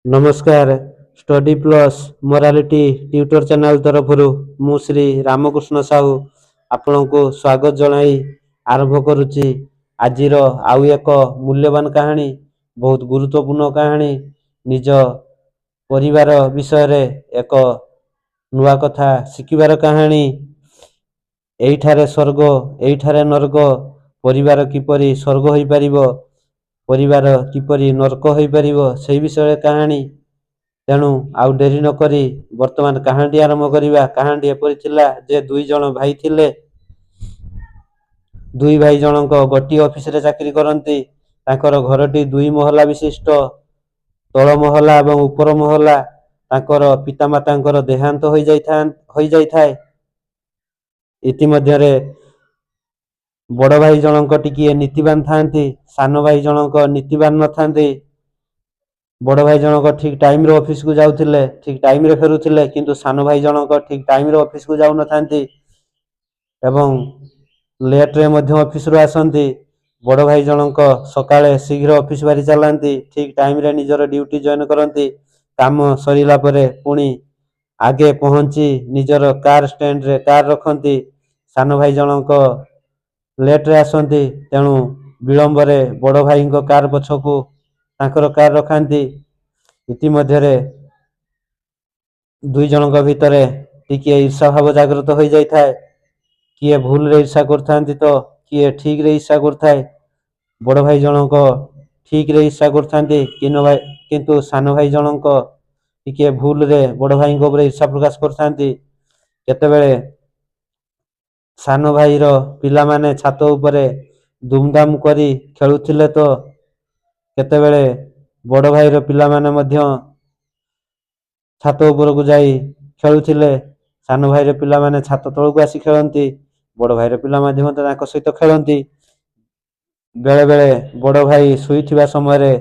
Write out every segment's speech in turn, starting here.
नमस्कार। Study plus morality tutor channel तरफ मु श्री रामकृष्ण साहू आपण को स्वागत जनाई आरंभ करुच्ची। आज आउ एक मूल्यवान कहानी, बहुत गुरुत्वपूर्ण कहानी, निज परिवार विषय रे एक नुआ कथा शिखिबार कहानी। एइठारे स्वर्ग एइठारे नर्क, परिवार किपरि स्वर्ग होई परिबो, परिवार किपरि नर्क होई परिबो, सेही विषय कहानी। तेणु आउ डेरी न करी वर्तमान कहानी आरंभ करिबा। कहानी एपरि थिला जे दुई जण भाई थिले। दुई भाई जनक गोटी ऑफिस रे चाकरी करंती। तांकर घरटी दुई महला विशिष्ट। तळ महला एवं उपर महला। तांकर पितामातांकर देहांत होई जाइथाय। इतिमध्यरे बड़ भाई जनक टिकिए नीतिवान थांती, सान भाई जनक नीतिवान न थांती। बड़ भाई जनक ठीक टाइम रे ऑफिस को जाउथिले, ठीक टाइम रे फेरुथिले, किंतु सान भाई जनक ठीक टाइम रे ऑफिस को जाउ न थांती एवं लेट रे मध्य ऑफिस रो आसंती। बड़ भाई जनक सकाळे शीघ्र ऑफिस बारी चलांती, ठीक टाइम रे निजर ड्यूटी जॉइन करंती। काम सरिला परे पुणी आगे पहुंची निजर कार स्टैंड रे कार रखंती। सान भाई जनक लेट रे आसंती, तेणु विलंब रे बड़ भाई को कार पछकू तांकर कार रखांती। इतिमध्यरे दुई जनक भितरे टिके ईर्षा भाव जागृत हो जाइथाय। किए भूल रे ईर्षा करथांती तो किए ठीक रे ईर्षा करथाय। बड़ भाई जनक ठीक रे ईर्षा करथांती, किंतु सान भाई जनक टिके भूल रे बड़ भाई को ऊपर ईर्षा प्रकाश करथांती। केतेबेले सान भाई रो पिला माने छात उपरे धूमधाम करी खेलुथिले तो केतेबेले बड़ भाई रो पिला माने मध्य छात उपर को जाई खेलुथिले। सान भाई रो पिला माने छात तळ को आसी खेलंती। बड़ भाई रो पिला माने मध्य तांको सहित खेलंती। बेले बेले बड़ भाई सुईथिबा समय रे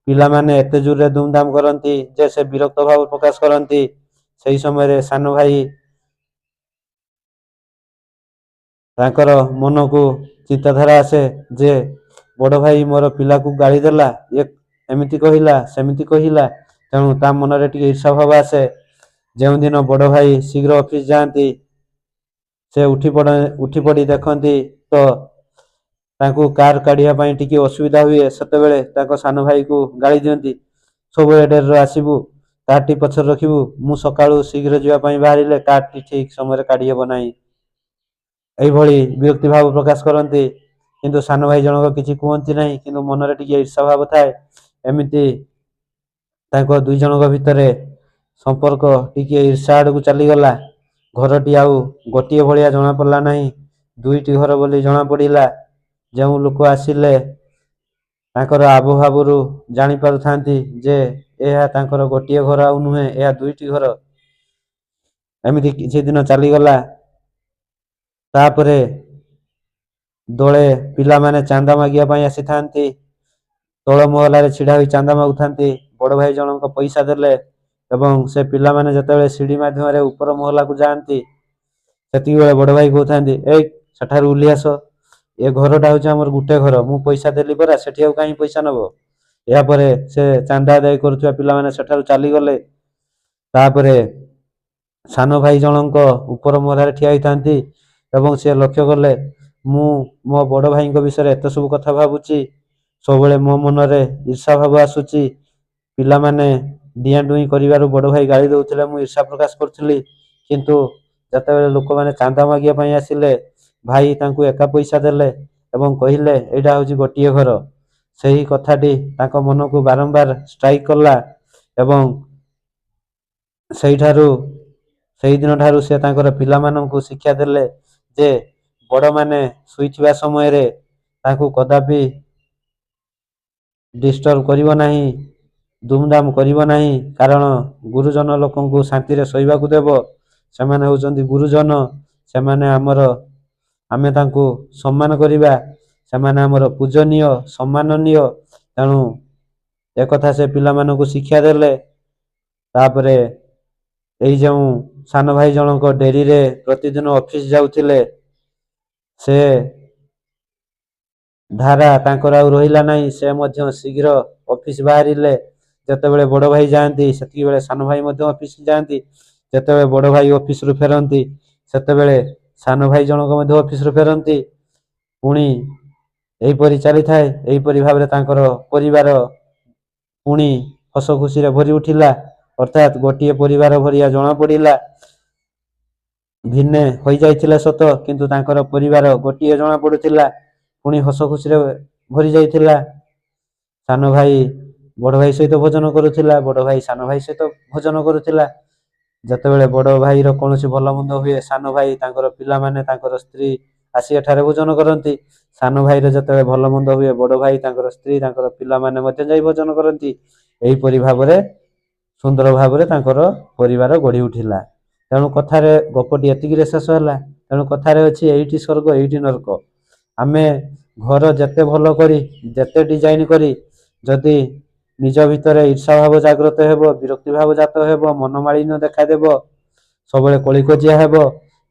पिला माने एते जोर रे धूमधाम करंती जे से विरक्त भाव प्रकाश करंती। सेही समय रे सान भाई तांकर मन को चिंताधारा आसे जे बड़ भाई मोर पिला को गाली देला, ये एमिति कहिला सेमिति कहिला। तेणु ता मन रे टिके ईर्षा भाव आसे। जेउ दिन बड़ भाई शीघ्र ऑफिस जाती, से उठी पड़ी देखती तो तांको कार काढ़िया पई टिके असुविधा हुए। सेतेबेले तांको सान भाई को गाली दियंती, सबले डेर रे आसीबू, कारटी पछर रखिबू, मु सकाळू शीघ्र जीवा पई बाहरिले कारटी ठीक समय रे काढ़ी हेबो नाही। एई भଳି विरक्ति भाव प्रकाश करती। किंतु सान भाई जनक किछि कहती नहीं, किंतु मन रे टिके ईर्षा भाव थाए। एमिति तांको दुई जनक भितरे संपर्क टिके ईर्षा आड़ को चली गला। घरटी आउ गोटिए भलिया जना पड़ला नहीं, दुईटी घर बोली जना पड़िला। जो लोक आसिले तांकर आबभावरू जानी पारुथांती जे एहा तांकर गोटिए घर आउ नुहे, एहा दुईटी घर। एमिति किछि दिन चली गला। तापरे दोले पिला माने चांदा मागिया पई आसी थांती। तळ महला रे छिड़ा होई चांदा मागुथांती। बड़ भाई जनक पैसा देले एवं से पिला माने जतेबेले सीढ़ी माध्यम रे ऊपर महला को जांती, सेति बेले बड़ भाई कहथांती, ए सठारु उली आस, ए घरटा होचे हमर गुटे घर, मु पैसा देली परा, सेठी आउ काई पैसा नबो। या परे से चांदा आदाय करुथुवा पिला माने सेठारु चाली गले। तापरे सान भाई जनक ऊपर महला रे ठिया होइथांती एवं से लक्ष्य कले, मु मो बड़ भाई को विषय एत सब कथा भाबुची, सबले मो मन रे ईर्षा भाव आसुची। पिला माने डिया डुई करिवारु बड़ भाई गाली दउथिले, मु ईर्षा प्रकाश करथुली। किंतु जतेबेले लोक माने चांदा मागिया पई आसिले, भाई तांकु एका पैसा देले एवं कहिले एटा होची गोटिए घर। सेही कथाटी तांको मन को बारंबार स्ट्राइक कला एवं सेही दिन ठारू से तांकर पिला माननकु शिक्षा देले जे बड़ माने सुईथिबा समय रे तांकु कदापि डिस्टर्ब करिवो नाही, धूमधाम करिवो नाही। कारण गुरुजन लोकंकु शांति रे सोइबा को देबो। सेमाने होचंदी गुरुजन, सेमाने आमर, आमे तांकु सम्मान करिबा, सेमाने आमर पूजनीय सम्माननीय। तेणु एक कथा से पिला मानकु शिक्षा देले। तापरे एई जो सान भाई जनक डेरी रे प्रतिदिन ऑफिस जाउथिले, से धारा तांकर आउ रहिला नाही। से मध्य शीघ्र ऑफिस बाहरिले। ଯେତେବେଳେ ବଡ଼ ଭାଇ ଯାଆନ୍ତି ସେତିକିବେଳେ ସାନ ଭାଇ ମଧ୍ୟ ଅଫିସ ଯାଆନ୍ତି। ଯେତେବେଳେ ବଡ଼ ଭାଇ ଅଫିସରୁ ଫେରନ୍ତି ସେତେବେଳେ ସାନ ଭାଇ ଜଣକ ମଧ୍ୟ ଅଫିସରୁ ଫେରନ୍ତି। ପୁଣି ଏହିପରି ଚାଲିଥାଏ। ଏହିପରି ଭାବରେ ତାଙ୍କର ପରିବାର ପୁଣି ହସ ଖୁସିରେ ଭରି ଉଠିଲା। ଅର୍ଥାତ୍ ଗୋଟିଏ ପରିବାର ଭଳିଆ ଜଣାପଡ଼ିଲା। ଭିନ୍ନେ ହୋଇଯାଇଥିଲେ ସତ, କିନ୍ତୁ ତାଙ୍କର ପରିବାର ଗୋଟିଏ ଜଣାପଡ଼ୁଥିଲା। ପୁଣି ହସ ଖୁସିରେ ଭରି ଯାଇଥିଲା। ସାନ ଭାଇ ବଡ଼ ଭାଇ ସହିତ ଭୋଜନ କରୁଥିଲା, ବଡ଼ ଭାଇ ସାନ ଭାଇ ସହିତ ଭୋଜନ କରୁଥିଲା। ଯେତେବେଳେ ବଡ଼ ଭାଇର କୌଣସି ଭଲ ମନ୍ଦ ହୁଏ ସାନ ଭାଇ ତାଙ୍କର ପିଲାମାନେ ତାଙ୍କର ସ୍ତ୍ରୀ ଆସି ଏଠାରେ ଭୋଜନ କରନ୍ତି। ସାନ ଭାଇର ଯେତେବେଳେ ଭଲ ମନ୍ଦ ହୁଏ ବଡ଼ ଭାଇ ତାଙ୍କର ସ୍ତ୍ରୀ ତାଙ୍କର ପିଲାମାନେ ମଧ୍ୟ ଯାଇ ଭୋଜନ କରନ୍ତି। ଏହିପରି ଭାବରେ ସୁନ୍ଦର ଭାବରେ ତାଙ୍କର ପରିବାର ଗଢ଼ି ଉଠିଲା। ତେଣୁ କଥାରେ ଗପଟି ଏତିକିରେ ଶେଷ ହେଲା। ତେଣୁ କଥାରେ ଅଛି ଏଇଠି ସ୍ୱର୍ଗ ଏଇଠି ନରକ। ଆମେ ଘର ଯେତେ ଭଲ କରି ଯେତେ ଡିଜାଇନ କରି ଯଦି ନିଜ ଭିତରେ ଈର୍ଷା ଭାବ ଜାଗ୍ରତ ହେବ, ବିରକ୍ତି ଭାବ ଜାତ ହେବ, ମନମାଳିନ୍ୟ ଦେଖାଦେବ, ସବୁବେଳେ କଳିକଜିଆ ହେବ,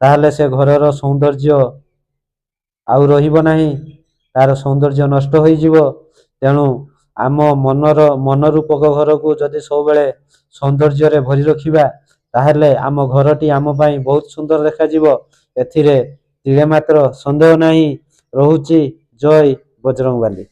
ତାହେଲେ ସେ ଘରର ସୌନ୍ଦର୍ଯ୍ୟ ଆଉ ରହିବ ନାହିଁ, ତାର ସୌନ୍ଦର୍ଯ୍ୟ ନଷ୍ଟ ହୋଇଯିବ। ତେଣୁ ଆମ ମନରୂପକ ଘରକୁ ଯଦି ସବୁବେଳେ ସୌନ୍ଦର୍ଯ୍ୟରେ ଭରି ରଖିବା ତାହେଲେ ଆମ ଘରଟି ଆମ ପାଇଁ ବହୁତ ସୁନ୍ଦର ଦେଖାଯିବ। ଏଥିରେ ତିଳେ ମାତ୍ର ସନ୍ଦେହ ନାହିଁ। ରହୁଛି। ଜୟ ବଜରଙ୍ଗବାଲି।